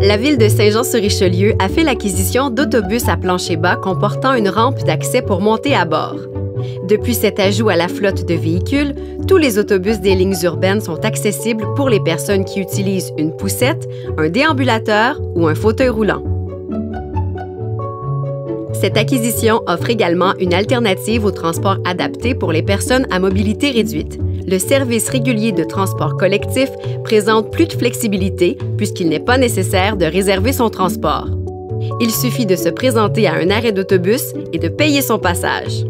La ville de Saint-Jean-sur-Richelieu a fait l'acquisition d'autobus à plancher bas comportant une rampe d'accès pour monter à bord. Depuis cet ajout à la flotte de véhicules, tous les autobus des lignes urbaines sont accessibles pour les personnes qui utilisent une poussette, un déambulateur ou un fauteuil roulant. Cette acquisition offre également une alternative au transport adapté pour les personnes à mobilité réduite. Le service régulier de transport collectif présente plus de flexibilité puisqu'il n'est pas nécessaire de réserver son transport. Il suffit de se présenter à un arrêt d'autobus et de payer son passage.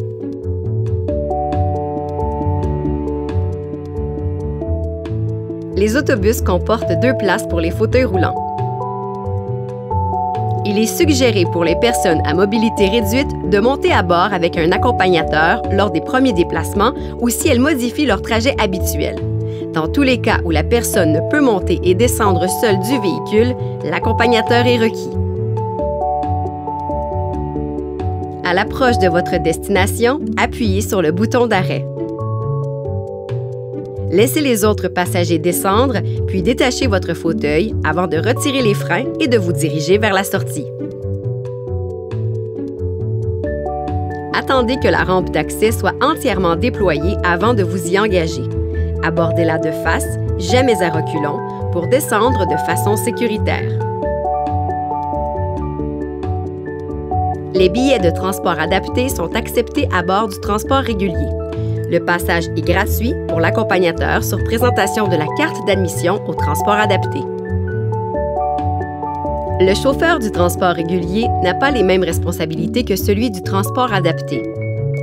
Les autobus comportent 2 places pour les fauteuils roulants. Il est suggéré pour les personnes à mobilité réduite de monter à bord avec un accompagnateur lors des premiers déplacements ou si elles modifient leur trajet habituel. Dans tous les cas où la personne ne peut monter et descendre seule du véhicule, l'accompagnateur est requis. À l'approche de votre destination, appuyez sur le bouton d'arrêt. Laissez les autres passagers descendre, puis détachez votre fauteuil avant de retirer les freins et de vous diriger vers la sortie. Attendez que la rampe d'accès soit entièrement déployée avant de vous y engager. Abordez-la de face, jamais à reculons, pour descendre de façon sécuritaire. Les billets de transport adaptés sont acceptés à bord du transport régulier. Le passage est gratuit pour l'accompagnateur sur présentation de la carte d'admission au transport adapté. Le chauffeur du transport régulier n'a pas les mêmes responsabilités que celui du transport adapté.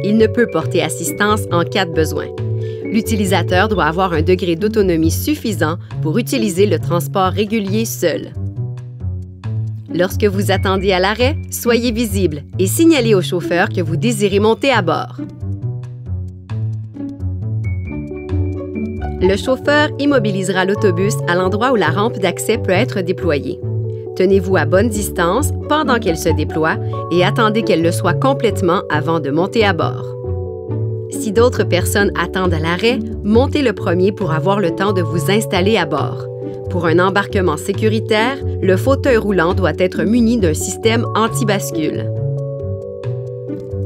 Il ne peut porter assistance en cas de besoin. L'utilisateur doit avoir un degré d'autonomie suffisant pour utiliser le transport régulier seul. Lorsque vous attendez à l'arrêt, soyez visible et signalez au chauffeur que vous désirez monter à bord. Le chauffeur immobilisera l'autobus à l'endroit où la rampe d'accès peut être déployée. Tenez-vous à bonne distance pendant qu'elle se déploie et attendez qu'elle le soit complètement avant de monter à bord. Si d'autres personnes attendent à l'arrêt, montez le premier pour avoir le temps de vous installer à bord. Pour un embarquement sécuritaire, le fauteuil roulant doit être muni d'un système anti-bascule.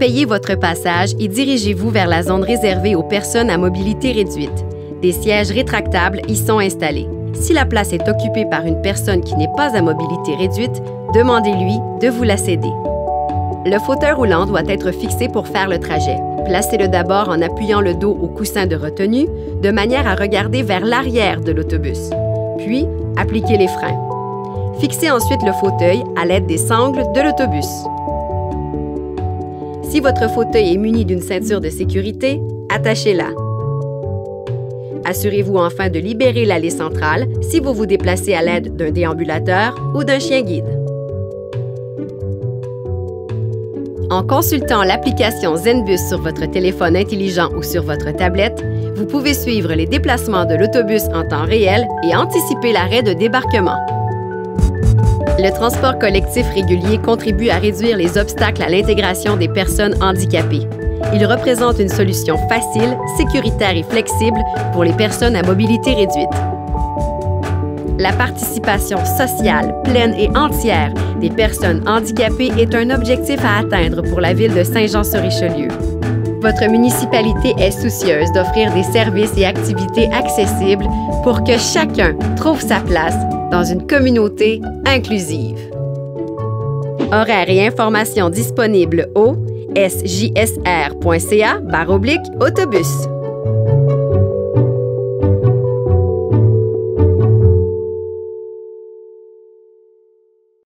Payez votre passage et dirigez-vous vers la zone réservée aux personnes à mobilité réduite. Des sièges rétractables y sont installés. Si la place est occupée par une personne qui n'est pas à mobilité réduite, demandez-lui de vous la céder. Le fauteuil roulant doit être fixé pour faire le trajet. Placez-le d'abord en appuyant le dos au coussin de retenue, de manière à regarder vers l'arrière de l'autobus. Puis, appliquez les freins. Fixez ensuite le fauteuil à l'aide des sangles de l'autobus. Si votre fauteuil est muni d'une ceinture de sécurité, attachez-la. Assurez-vous enfin de libérer l'allée centrale si vous vous déplacez à l'aide d'un déambulateur ou d'un chien-guide. En consultant l'application ZenBus sur votre téléphone intelligent ou sur votre tablette, vous pouvez suivre les déplacements de l'autobus en temps réel et anticiper l'arrêt de débarquement. Le transport collectif régulier contribue à réduire les obstacles à l'intégration des personnes handicapées. Il représente une solution facile, sécuritaire et flexible pour les personnes à mobilité réduite. La participation sociale, pleine et entière des personnes handicapées est un objectif à atteindre pour la ville de Saint-Jean-sur-Richelieu. Votre municipalité est soucieuse d'offrir des services et activités accessibles pour que chacun trouve sa place dans une communauté inclusive. Horaires et informations disponibles au sjsr.ca/autobus.